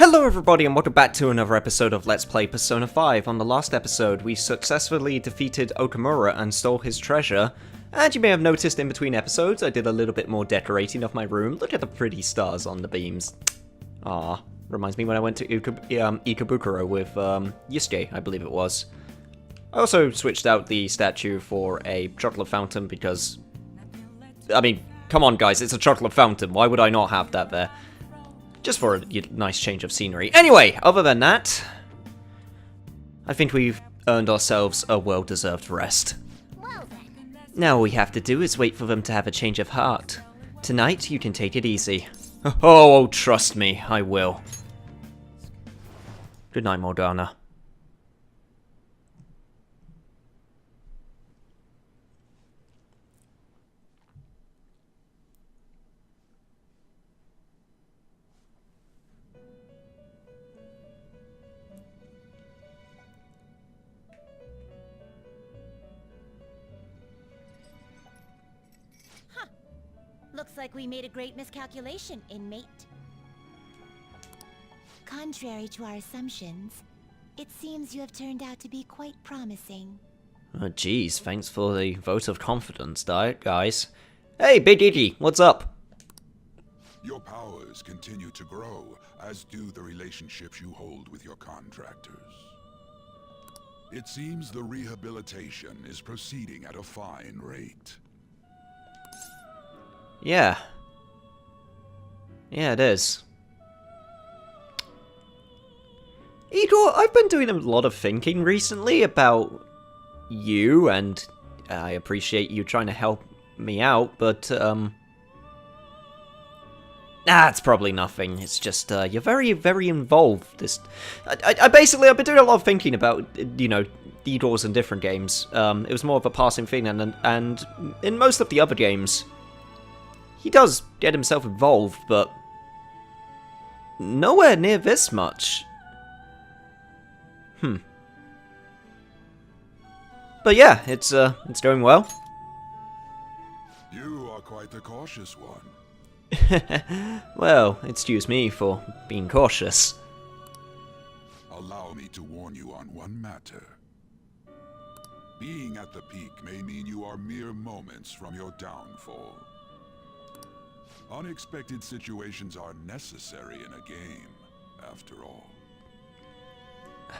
Hello everybody and welcome back to another episode of Let's Play Persona 5. On the last episode, we successfully defeated Okamura and stole his treasure. And you may have noticed in between episodes, I did a little bit more decorating of my room. Look at the pretty stars on the beams. Ah, reminds me when I went to Ikebukuro with Yusuke, I believe it was. I also switched out the statue for a chocolate fountain because... I mean, come on guys, it's a chocolate fountain. Why would I not have that there? Just for a nice change of scenery. Anyway, other than that, I think we've earned ourselves a well-deserved rest. Now all we have to do is wait for them to have a change of heart. Tonight, you can take it easy. Oh, trust me, I will. Good night, Morgana. Looks like we made a great miscalculation, inmate. Contrary to our assumptions, it seems you have turned out to be quite promising. Oh, geez, thanks for the vote of confidence, guys. Hey, Big Iggy, what's up? Your powers continue to grow, as do the relationships you hold with your contractors. It seems the rehabilitation is proceeding at a fine rate. Yeah. Yeah, it is. Igor, I've been doing a lot of thinking recently about you, and I appreciate you trying to help me out, but, it's probably nothing. It's just, you're very, very involved. I've been doing a lot of thinking about, you know, Igor's in different games. It was more of a passing thing, and in most of the other games, he does get himself involved, but nowhere near this much. But yeah, it's going well. You are quite the cautious one. Well, excuse me for being cautious. Allow me to warn you on one matter. Being at the peak may mean you are mere moments from your downfall. Unexpected situations are necessary in a game, after all.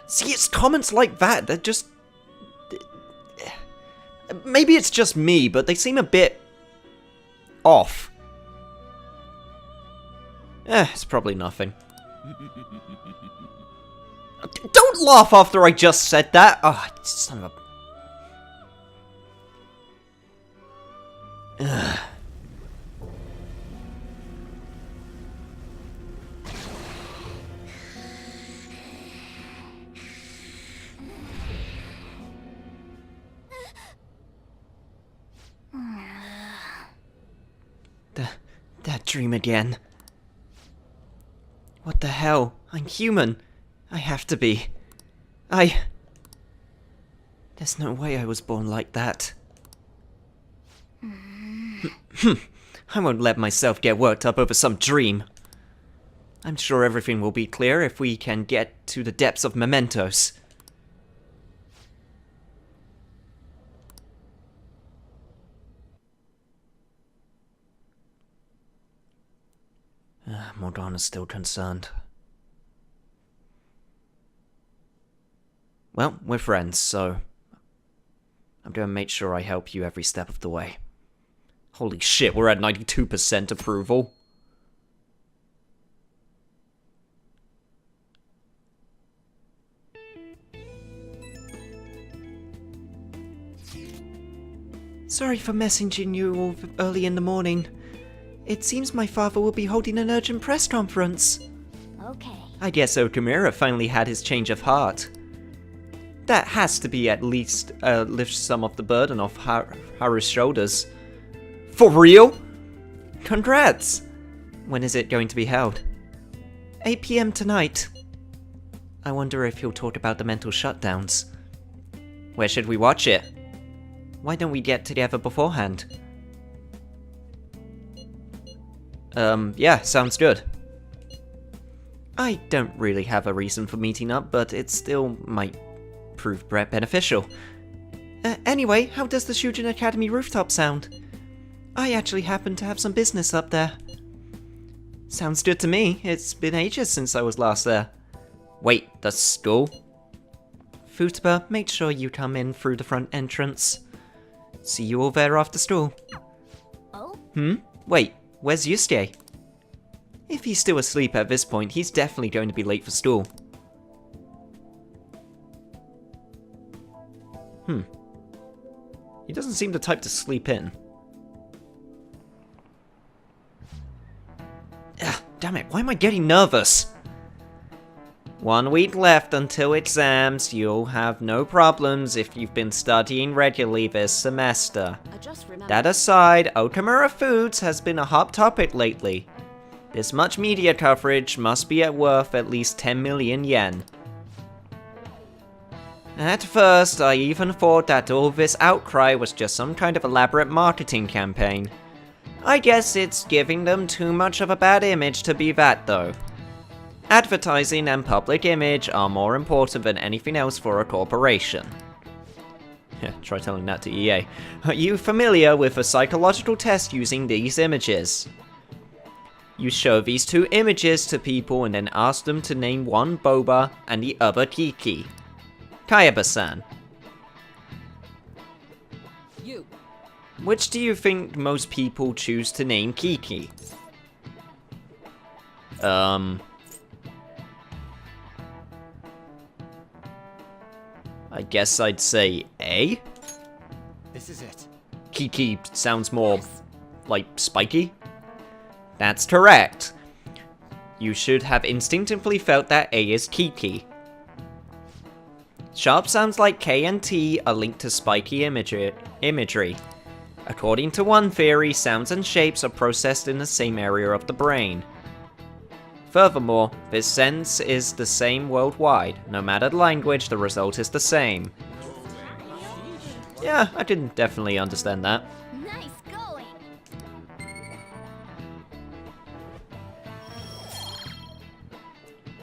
See, it's comments like that that just... Maybe it's just me, but they seem a bit... off. It's probably nothing. Don't laugh after I just said that! Oh, son of a... Ugh. That dream again. What the hell? I'm human. I have to be. There's no way I was born like that. I won't let myself get worked up over some dream. I'm sure everything will be clear if we can get to the depths of mementos. Morgana's still concerned. Well, we're friends, so I'm gonna make sure I help you every step of the way. Holy shit, we're at 92% approval. Sorry for messaging you all early in the morning. It seems my father will be holding an urgent press conference. Okay. I guess Okamura finally had his change of heart. That has to be at least lift some of the burden off Haru's shoulders. For real? Congrats! When is it going to be held? 8 PM tonight. I wonder if he'll talk about the mental shutdowns. Where should we watch it? Why don't we get together beforehand? Yeah, sounds good. I don't really have a reason for meeting up, but it still might prove beneficial. Anyway, how does the Shujin Academy rooftop sound? I actually happen to have some business up there. Sounds good to me. It's been ages since I was last there. Wait, the school? Futaba, make sure you come in through the front entrance. See you all there after school. Oh? Wait, where's Yusuke? If he's still asleep at this point, he's definitely going to be late for school. He doesn't seem the type to sleep in. Ugh, damn it, why am I getting nervous? 1 week left until exams. You'll have no problems if you've been studying regularly this semester. That aside, Okamura Foods has been a hot topic lately. This much media coverage must be worth at least 10 million yen. At first, I even thought that all this outcry was just some kind of elaborate marketing campaign. I guess it's giving them too much of a bad image to be that, though. Advertising and public image are more important than anything else for a corporation. Yeah, try telling that to EA. Are you familiar with a psychological test using these images? You show these 2 images to people and then ask them to name one Boba and the other Kiki. Kayaba-san. You. Which do you think most people choose to name Kiki? I guess I'd say A? This is it. Kiki sounds more like spiky. That's correct. You should have instinctively felt that A is Kiki. Sharp sounds like K and T are linked to spiky imagery. According to one theory, sounds and shapes are processed in the same area of the brain. Furthermore, this sense is the same worldwide. No matter the language, the result is the same. Yeah, I can definitely understand that. Nice going!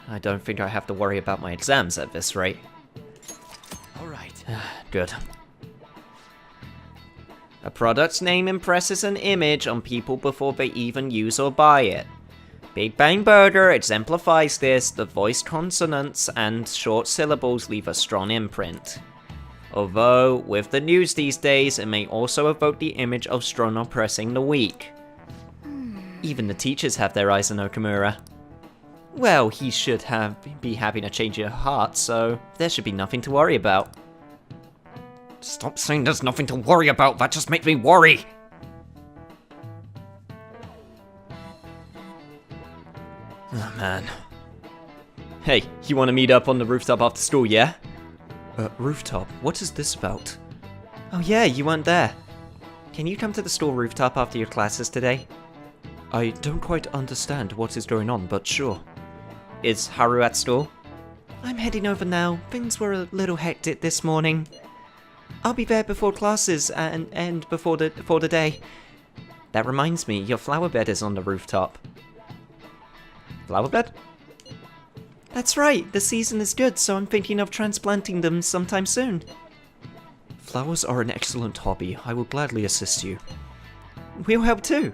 I don't think I have to worry about my exams at this rate. Alright. Good. A product's name impresses an image on people before they even use or buy it. Big Bang Burger exemplifies this. The voiced consonants and short syllables leave a strong imprint. Although, with the news these days, it may also evoke the image of strong oppressing the weak. Even the teachers have their eyes on Okamura. Well, he should be having a change of heart, so there should be nothing to worry about. Stop saying there's nothing to worry about, that just makes me worry! Oh man. Hey, you wanna meet up on the rooftop after school, yeah? Rooftop? What is this about? Oh yeah, you weren't there. Can you come to the store rooftop after your classes today? I don't quite understand what is going on, but sure. Is Haru at school? I'm heading over now. Things were a little hectic this morning. I'll be there before classes and before the day. That reminds me, your flower bed is on the rooftop. Flower bed? That's right, the season is good, so I'm thinking of transplanting them sometime soon. Flowers are an excellent hobby. I will gladly assist you. We'll help too.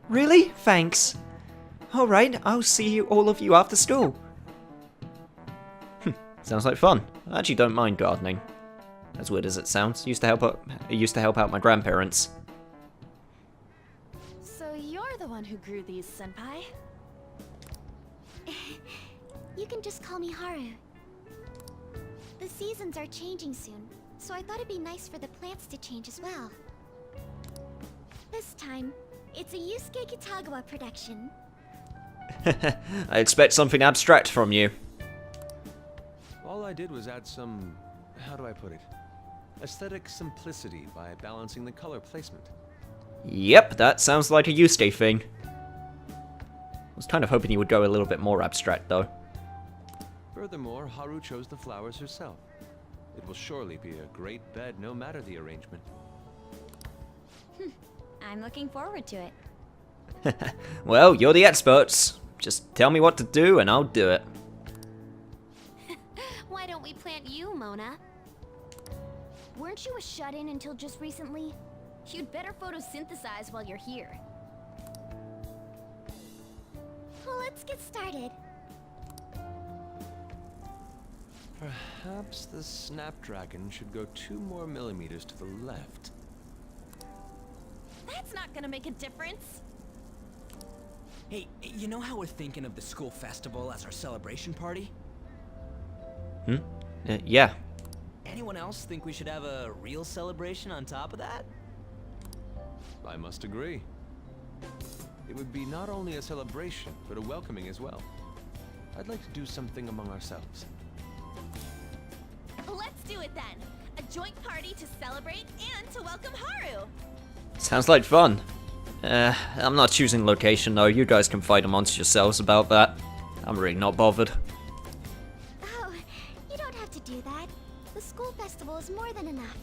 Really? Thanks. Alright, I'll see all of you after school. Sounds like fun. I actually don't mind gardening. As weird as it sounds, it used to help out my grandparents. So you're the one who grew these, senpai? You can just call me Haru. The seasons are changing soon, so I thought it'd be nice for the plants to change as well. This time, it's a Yusuke Kitagawa production. I expect something abstract from you. All I did was add some, how do I put it? Aesthetic simplicity by balancing the color placement. Yep, that sounds like a Yusuke thing. I was kind of hoping you would go a little bit more abstract, though. Furthermore, Haru chose the flowers herself. It will surely be a great bed no matter the arrangement. I'm looking forward to it. Well, you're the experts. Just tell me what to do and I'll do it. Why don't we plant you, Mona? Weren't you a shut-in until just recently? You'd better photosynthesize while you're here. Well, let's get started. Perhaps the Snapdragon should go 2 more millimeters to the left. That's not gonna make a difference. Hey, you know how we're thinking of the school festival as our celebration party? Yeah. Anyone else think we should have a real celebration on top of that? I must agree. It would be not only a celebration, but a welcoming as well. I'd like to do something among ourselves. Let's do it then. A joint party to celebrate and to welcome Haru. Sounds like fun. I'm not choosing location though. You guys can fight amongst yourselves about that. I'm really not bothered. Oh, you don't have to do that. The school festival is more than enough.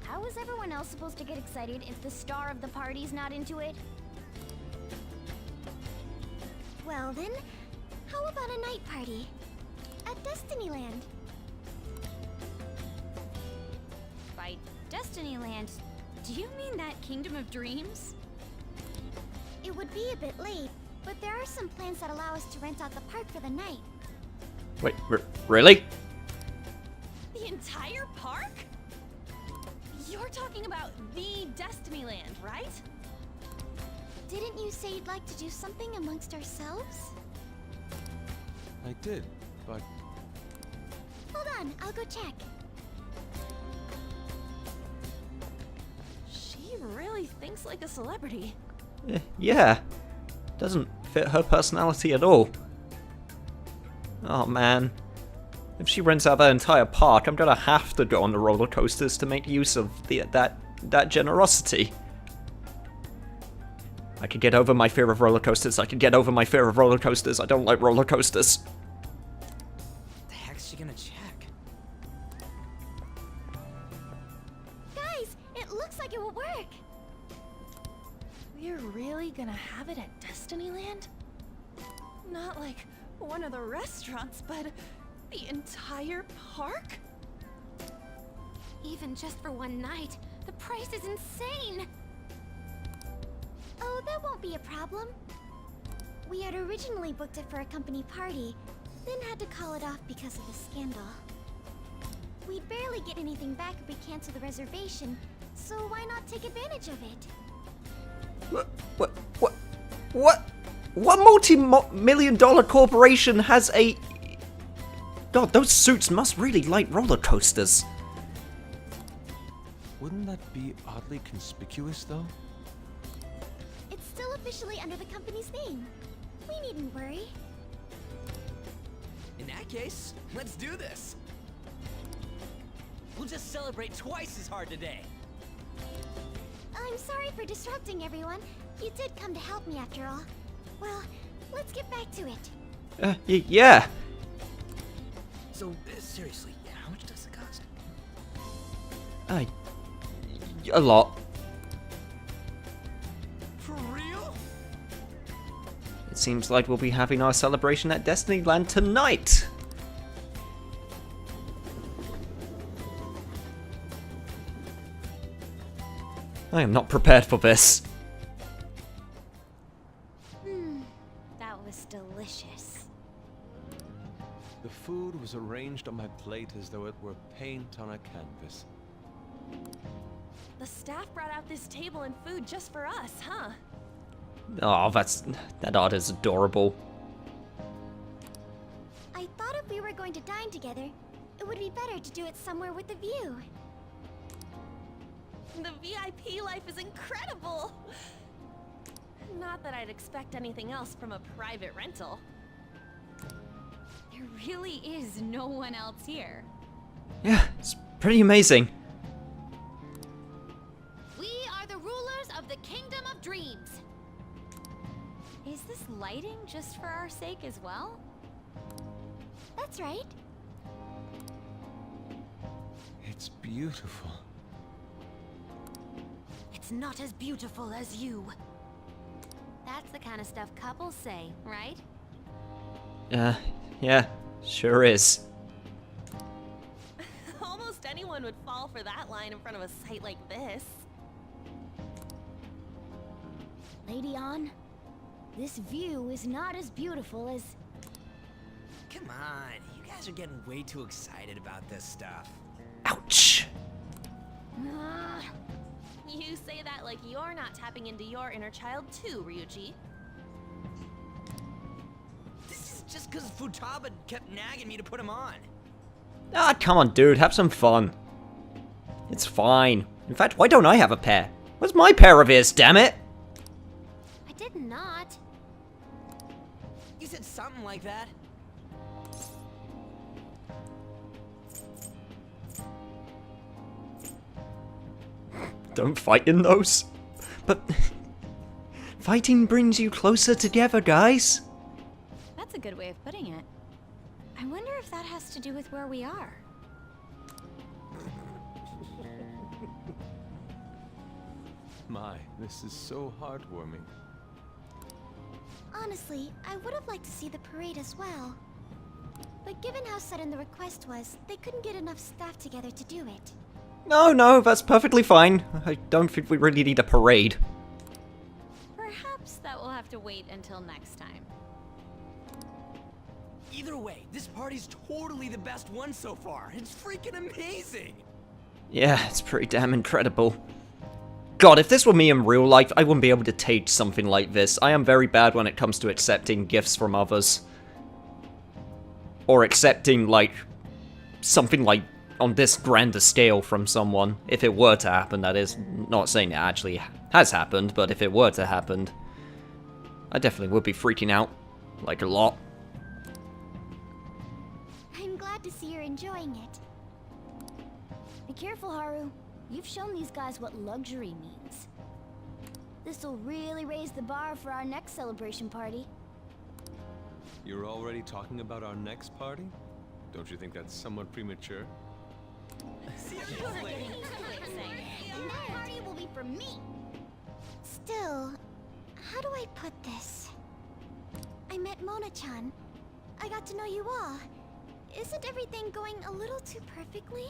How is everyone else supposed to get excited if the star of the party's not into it? Well then, how about a night party? At Destinyland. By Destinyland, do you mean that Kingdom of Dreams? It would be a bit late, but there are some plans that allow us to rent out the park for the night. Wait, really? The entire park? You're talking about the Destinyland, right? Didn't you say you'd like to do something amongst ourselves? I did, but Hold on, I'll go check. She really thinks like a celebrity. Yeah. Doesn't fit her personality at all. Oh man. If she rents out that entire park, I'm gonna have to go on the roller coasters to make use of that generosity. I could get over my fear of roller coasters. I could get over my fear of roller coasters. I don't like roller coasters. The heck's she gonna check? Guys, it looks like it will work. We're really gonna have it at Destinyland? Not like one of the restaurants, but the entire park? Even just for one night, the price is insane. Oh, that won't be a problem. We had originally booked it for a company party, then had to call it off because of the scandal. We'd barely get anything back if we cancel the reservation, so why not take advantage of it? What multi-million-dollar corporation has a... God, those suits must really like roller coasters. wouldn't that be oddly conspicuous, though? It's still officially under the company's name. We needn't worry. In that case, let's do this. We'll just celebrate twice as hard today. I'm sorry for disrupting everyone. You did come to help me after all. Well, let's get back to it. Yeah. So, seriously, how much does it cost? A lot. For real? It seems like we'll be having our celebration at Destinyland tonight. I am not prepared for this. That was delicious. The food was arranged on my plate as though it were paint on a canvas. The staff brought out this table and food just for us, huh? Oh, that art is adorable. I thought if we were going to dine together, it would be better to do it somewhere with a view. The VIP life is incredible! Not that I'd expect anything else from a private rental. There really is no one else here. Yeah, it's pretty amazing. We are the rulers of the Kingdom of Dreams. Is this lighting just for our sake as well? That's right. It's beautiful. It's not as beautiful as you. That's the kind of stuff couples say, right? Yeah, sure is. Almost anyone would fall for that line in front of a site like this. Lady On, this view is not as beautiful as... Come on, you guys are getting way too excited about this stuff. Ouch! Ah, You say that like you're not tapping into your inner child too, Ryuji. This is just because Futaba kept nagging me to put him on. Ah, come on, dude, have some fun. It's fine. In fact, why don't I have a pair? Where's my pair of ears, damn it? I did not. You said something like that. Don't fight in those. But fighting brings you closer together, guys. That's a good way of putting it. I wonder if that has to do with where we are. My, this is so heartwarming. Honestly, I would have liked to see the parade as well. But given how sudden the request was, they couldn't get enough staff together to do it. No, that's perfectly fine. I don't think we really need a parade. Perhaps that will have to wait until next time. Either way, this party's totally the best one so far. It's freaking amazing. Yeah, it's pretty damn incredible. God, if this were me in real life, I wouldn't be able to take something like this. I am very bad when it comes to accepting gifts from others. Or accepting, like, something like on this grander scale from someone. If it were to happen, that is. Not saying it actually has happened, but if it were to happen, I definitely would be freaking out. Like, a lot. I'm glad to see you're enjoying it. Be careful, Haru. You've shown these guys what luxury means. This'll really raise the bar for our next celebration party. You're already talking about our next party? Don't you think that's somewhat premature? And that party will be for me! Still, how do I put this? I met Mona-chan. I got to know you all. Isn't everything going a little too perfectly?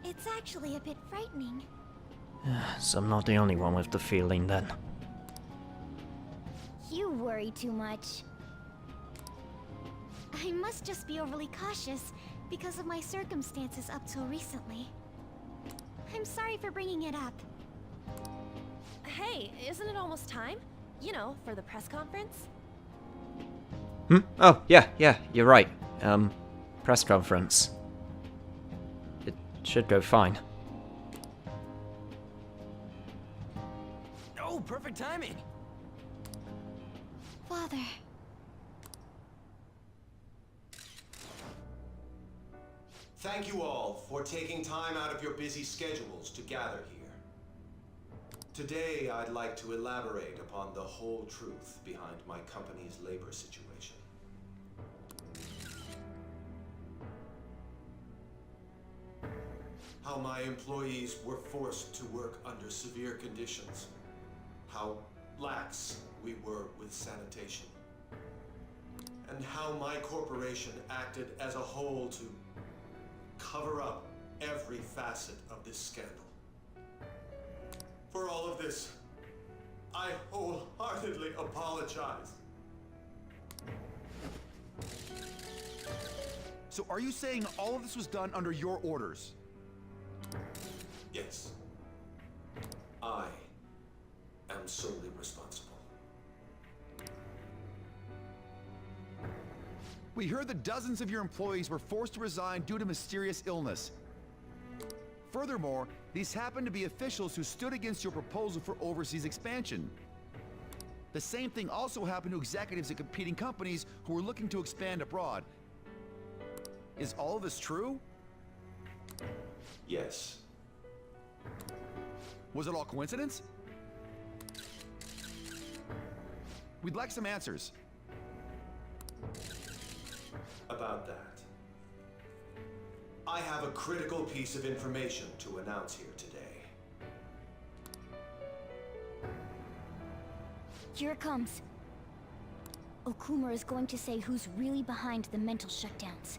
It's actually a bit frightening. So I'm not the only one with the feeling, then. You worry too much. I must just be overly cautious because of my circumstances up till recently. I'm sorry for bringing it up. Hey, isn't it almost time? You know, for the press conference? Oh, yeah, you're right. Press conference. It should go fine. Oh, perfect timing. Father. Thank you all for taking time out of your busy schedules to gather here. Today, I'd like to elaborate upon the whole truth behind my company's labor situation. How my employees were forced to work under severe conditions. How lax we were with sanitation. And how my corporation acted as a whole to cover up every facet of this scandal. For all of this, I wholeheartedly apologize. So are you saying all of this was done under your orders? Yes. I am solely responsible. We heard that dozens of your employees were forced to resign due to mysterious illness. Furthermore, these happened to be officials who stood against your proposal for overseas expansion. The same thing also happened to executives at competing companies who were looking to expand abroad. Is all of this true? Yes. Was it all coincidence? We'd like some answers. About that. I have a critical piece of information to announce here today. Here it comes. Okumura is going to say who's really behind the mental shutdowns.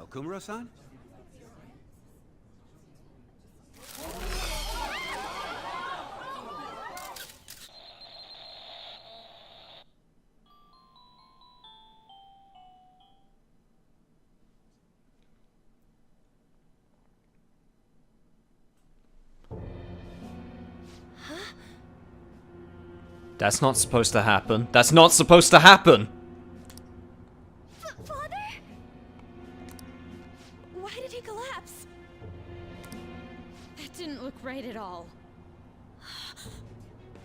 Okumura-san? That's not supposed to happen. That's not supposed to happen! Father? Why did he collapse? That didn't look right at all.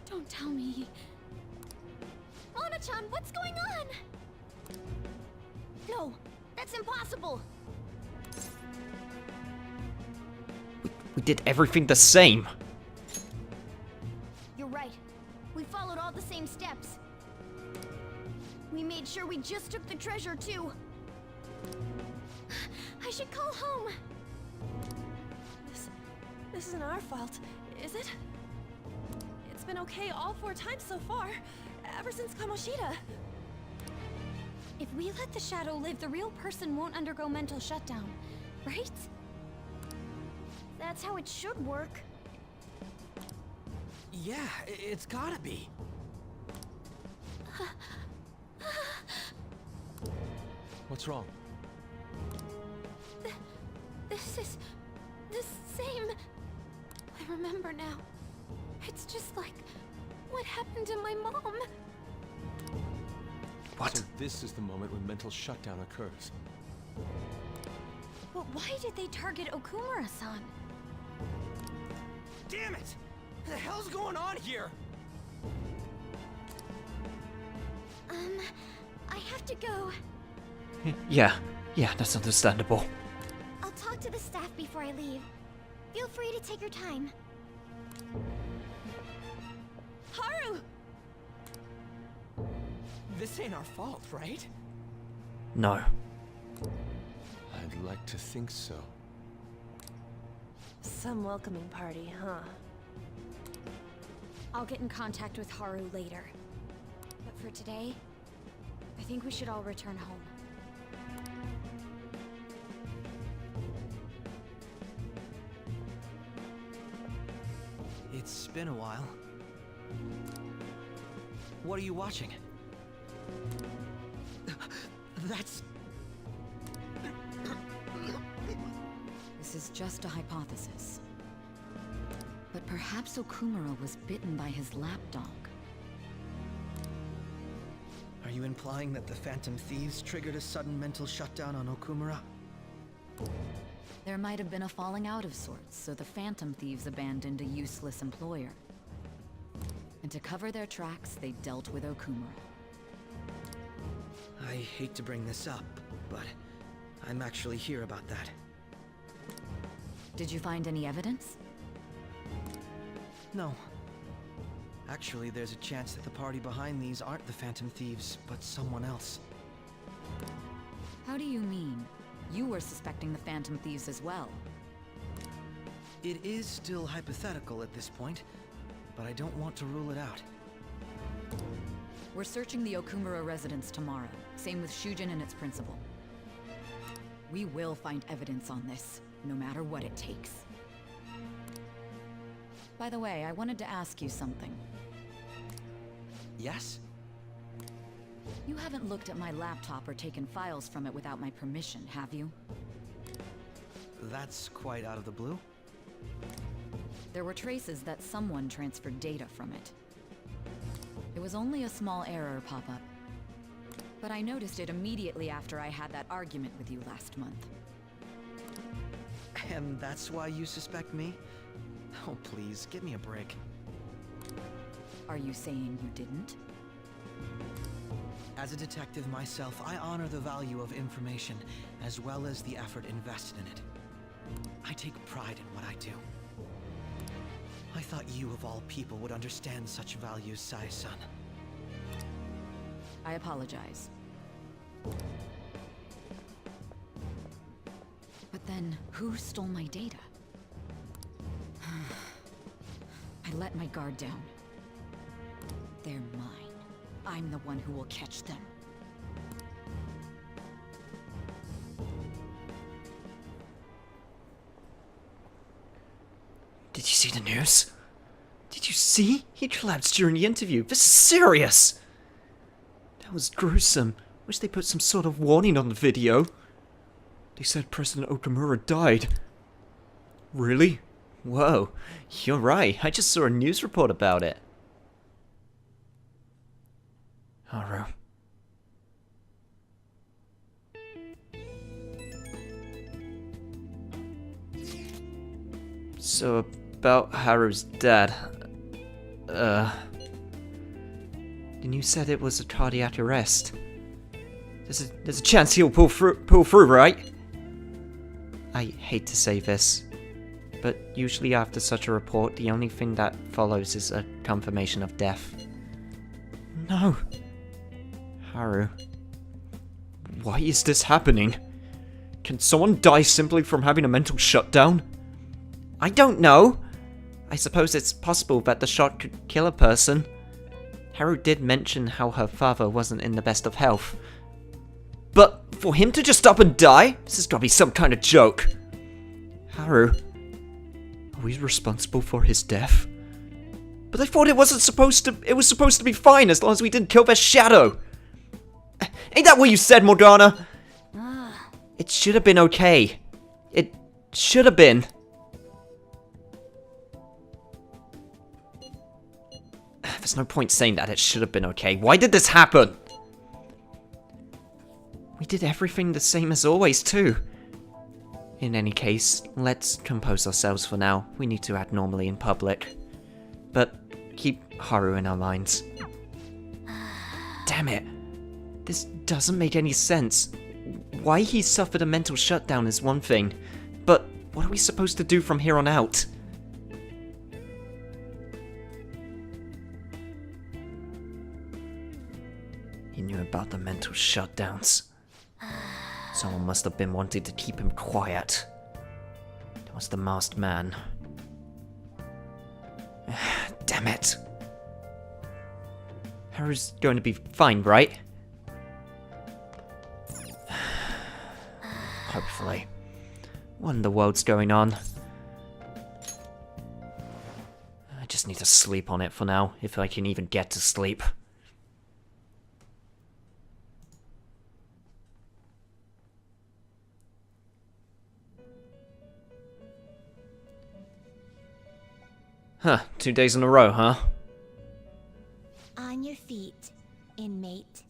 Don't tell me. Mona-chan, what's going on? No, that's impossible. We did everything the same. You're right. We followed all the same steps. We made sure we just took the treasure, too. I should call home. This isn't our fault, is it? It's been okay all 4 times so far, ever since Kamoshida. If we let the shadow live, the real person won't undergo mental shutdown, right? That's how it should work. Yeah, it's gotta be. What's wrong? This is the same. I remember now. It's just like what happened to my mom. What? So this is the moment when mental shutdown occurs. But why did they target Okumura-san? Damn it! What the hell's going on here? I have to go. Yeah, that's understandable. I'll talk to the staff before I leave. Feel free to take your time. Haru! This ain't our fault, right? No. I'd like to think so. Some welcoming party, huh? I'll get in contact with Haru later. But for today, I think we should all return home. It's been a while. What are you watching? That's... This is just a hypothesis. But perhaps Okumura was bitten by his lapdog. Are you implying that the Phantom Thieves triggered a sudden mental shutdown on Okumura? There might have been a falling out of sorts, so the Phantom Thieves abandoned a useless employer. And to cover their tracks, they dealt with Okumura. I hate to bring this up, but I'm actually here about that. Did you find any evidence? No. Actually, there's a chance that the party behind these aren't the Phantom Thieves, but someone else. How do you mean? You were suspecting the Phantom Thieves as well. It is still hypothetical at this point, but I don't want to rule it out. We're searching the Okumura residence tomorrow. Same with Shujin and its principal. We will find evidence on this, no matter what it takes. By the way, I wanted to ask you something. Yes? You haven't looked at my laptop or taken files from it without my permission, have you? That's quite out of the blue. There were traces that someone transferred data from it. It was only a small error pop-up. But I noticed it immediately after I had that argument with you last month. And that's why you suspect me? Oh, please, give me a break. Are you saying you didn't? As a detective myself, I honor the value of information, as well as the effort invested in it. I take pride in what I do. I thought you of all people would understand such values, Sae-san. I apologize. But then, who stole my data? I let my guard down. They're mine. I'm the one who will catch them. Did you see the news? Did you see? He collapsed during the interview. This is serious! That was gruesome. Wish they put some sort of warning on the video. They said President Okamura died. Really? Whoa, you're right. I just saw a news report about it. Haru. So about Haru's dad. The news said it was a cardiac arrest. There's a chance he'll pull through, right? I hate to say this, but usually after such a report, the only thing that follows is a confirmation of death. No. Haru. Why is this happening? Can someone die simply from having a mental shutdown? I don't know. I suppose it's possible that the shot could kill a person. Haru did mention how her father wasn't in the best of health. But for him to just up and die? This has got to be some kind of joke. Haru, are we responsible for his death? But I thought it was supposed to be fine as long as we didn't kill their shadow. Ain't that what you said, Morgana? It should have been okay. It should have been. There's no point saying that it should have been okay. Why did this happen? We did everything the same as always, too. In any case, let's compose ourselves for now. We need to act normally in public. But keep Haru in our minds. Damn it. This doesn't make any sense. Why he suffered a mental shutdown is one thing, but what are we supposed to do from here on out? He knew about the mental shutdowns. Someone must have been wanting to keep him quiet. That was the masked man. Damn it. Haru's going to be fine, right? Hopefully. What in the world's going on? I just need to sleep on it for now, if I can even get to sleep. Huh, 2 days in a row, huh? On your feet, inmate.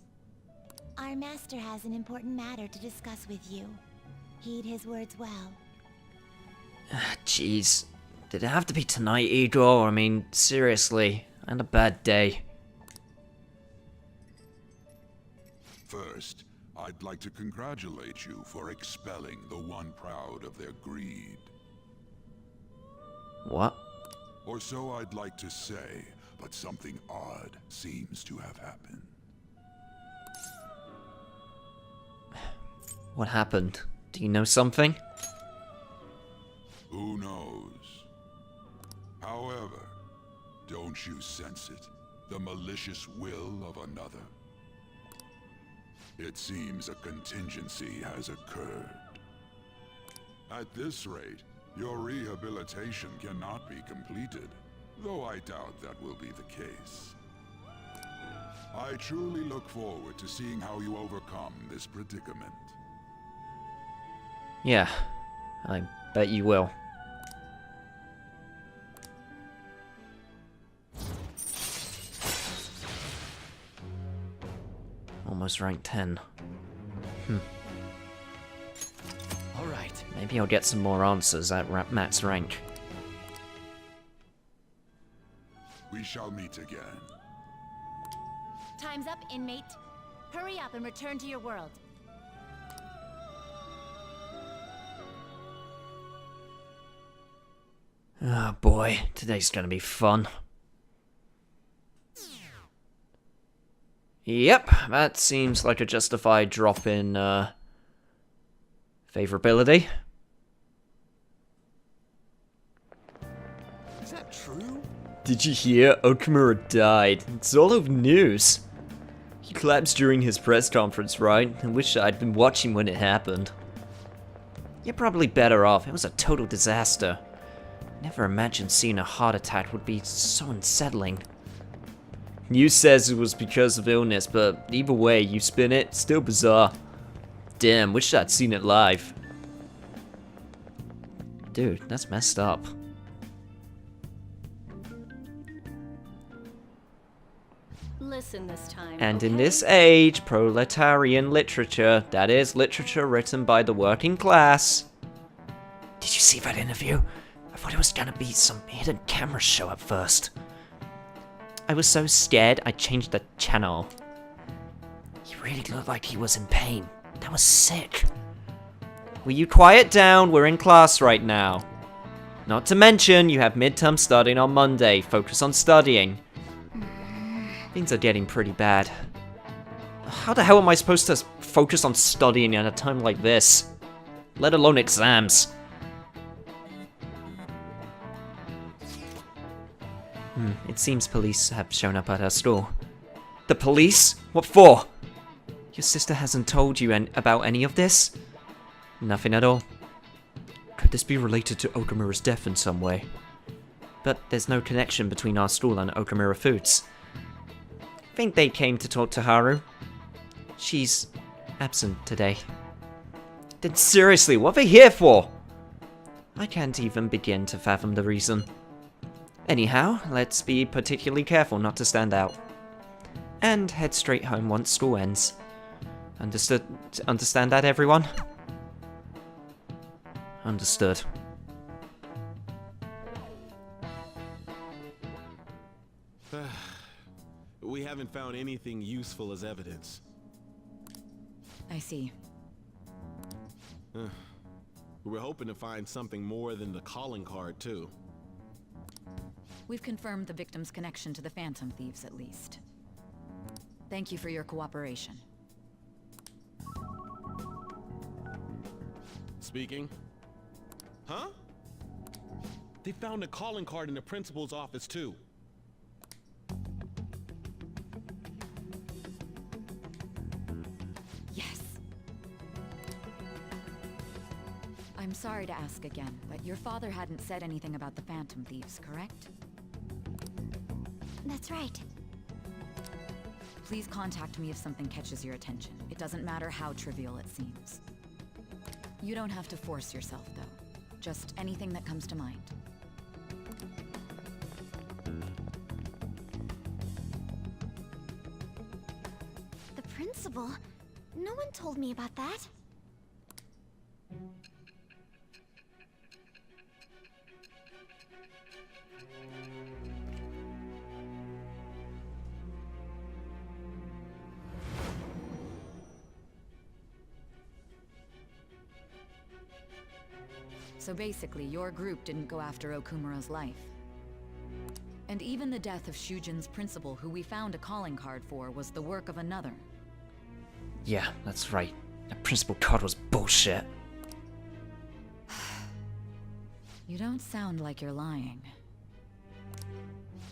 Our master has an important matter to discuss with you. Heed his words well. Jeez. Did it have to be tonight, Igor? I mean, seriously. I had a bad day. First, I'd like to congratulate you for expelling the one proud of their greed. What? Or so I'd like to say, but something odd seems to have happened. What happened? Do you know something? Who knows? However, don't you sense it? The malicious will of another? It seems a contingency has occurred. At this rate, your rehabilitation cannot be completed, though I doubt that will be the case. I truly look forward to seeing how you overcome this predicament. Yeah, I bet you will. Almost rank 10. Alright. Maybe I'll get some more answers at max rank. We shall meet again. Time's up, inmate. Hurry up and return to your world. Oh boy, today's gonna be fun. Yep, that seems like a justified drop in, favorability. Is that true? Did you hear? Okamura died. It's all over news. He collapsed during his press conference, right? I wish I'd been watching when it happened. You're probably better off. It was a total disaster. Never imagined seeing a heart attack would be so unsettling. News says it was because of illness, but either way you spin it, still bizarre. Damn, wish I'd seen it live. Dude, that's messed up. Listen this time. And in okay? this age, proletarian literature, that is, literature written by the working class. Did you see that interview? I thought it was gonna be some hidden camera show at first. I was so scared, I changed the channel. He really looked like he was in pain. That was sick. Will you quiet down? We're in class right now. Not to mention, you have midterm studying on Monday. Focus on studying. Things are getting pretty bad. How the hell am I supposed to focus on studying at a time like this? Let alone exams. It seems police have shown up at our store. The police? What for? Your sister hasn't told you about any of this? Nothing at all. Could this be related to Okamura's death in some way? But there's no connection between our store and Okamura Foods. Think they came to talk to Haru? She's absent today. Then seriously, what are they here for? I can't even begin to fathom the reason. Anyhow, let's be particularly careful not to stand out. And head straight home once school ends. Understand that, everyone? Understood. We haven't found anything useful as evidence. I see. We were hoping to find something more than the calling card, too. We've confirmed the victim's connection to the Phantom Thieves, at least. Thank you for your cooperation. Speaking. Huh? They found a calling card in the principal's office, too. Yes. I'm sorry to ask again, but your father hadn't said anything about the Phantom Thieves, correct? That's right. Please contact me if something catches your attention. It doesn't matter how trivial it seems. You don't have to force yourself, though. Just anything that comes to mind. The principal? No one told me about that. So basically, your group didn't go after Okumura's life. And even the death of Shujin's principal, who we found a calling card for, was the work of another. Yeah, that's right. That principal card was bullshit. You don't sound like you're lying.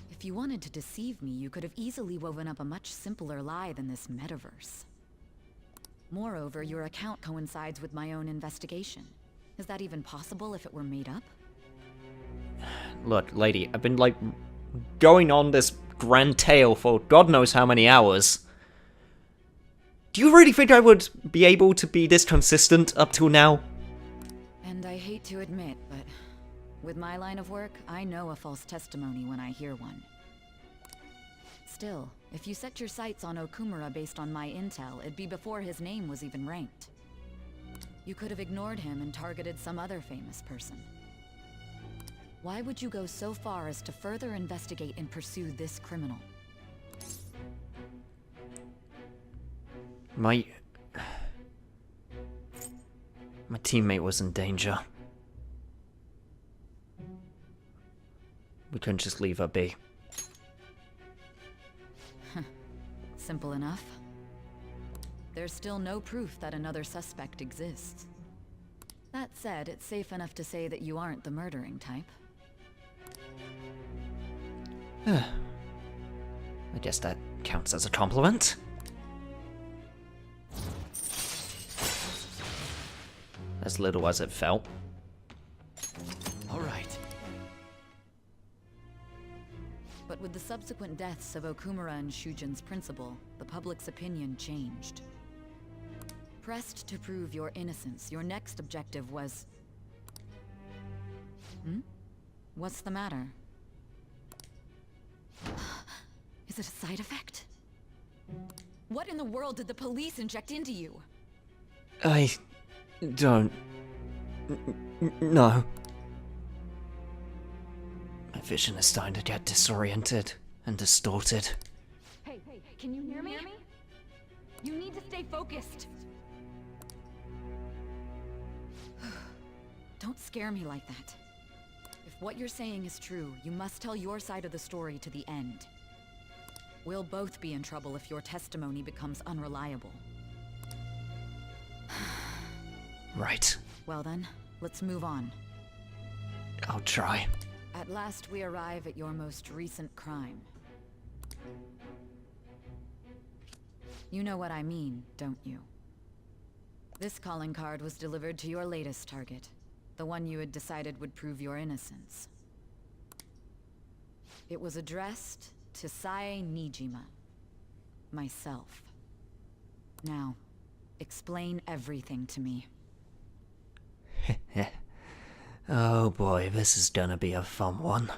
If you wanted to deceive me, you could have easily woven up a much simpler lie than this metaverse. Moreover, your account coincides with my own investigation. Is that even possible if it were made up? Look, lady, I've been, like, going on this grand tale for God knows how many hours. Do you really think I would be able to be this consistent up till now? And I hate to admit, but with my line of work, I know a false testimony when I hear one. Still, if you set your sights on Okumura based on my intel, it'd be before his name was even ranked. You could have ignored him and targeted some other famous person. Why would you go so far as to further investigate and pursue this criminal? My teammate was in danger. We couldn't just leave her be. Simple enough. There's still no proof that another suspect exists. That said, it's safe enough to say that you aren't the murdering type. I guess that counts as a compliment. As little as it felt. All right. But with the subsequent deaths of Okumura and Shujin's principal, the public's opinion changed. Pressed to prove your innocence, your next objective was... What's the matter? Is it a side effect? What in the world did the police inject into you? I don't know. My vision is starting to get disoriented and distorted. Hey, can you hear me? You need to stay focused. Don't scare me like that. If what you're saying is true, you must tell your side of the story to the end. We'll both be in trouble if your testimony becomes unreliable. Right. Well then, let's move on. I'll try. At last we arrive at your most recent crime. You know what I mean, don't you? This calling card was delivered to your latest target. The one you had decided would prove your innocence. It was addressed to Sae Nijima. Myself. Now, explain everything to me. Oh boy, this is gonna be a fun one.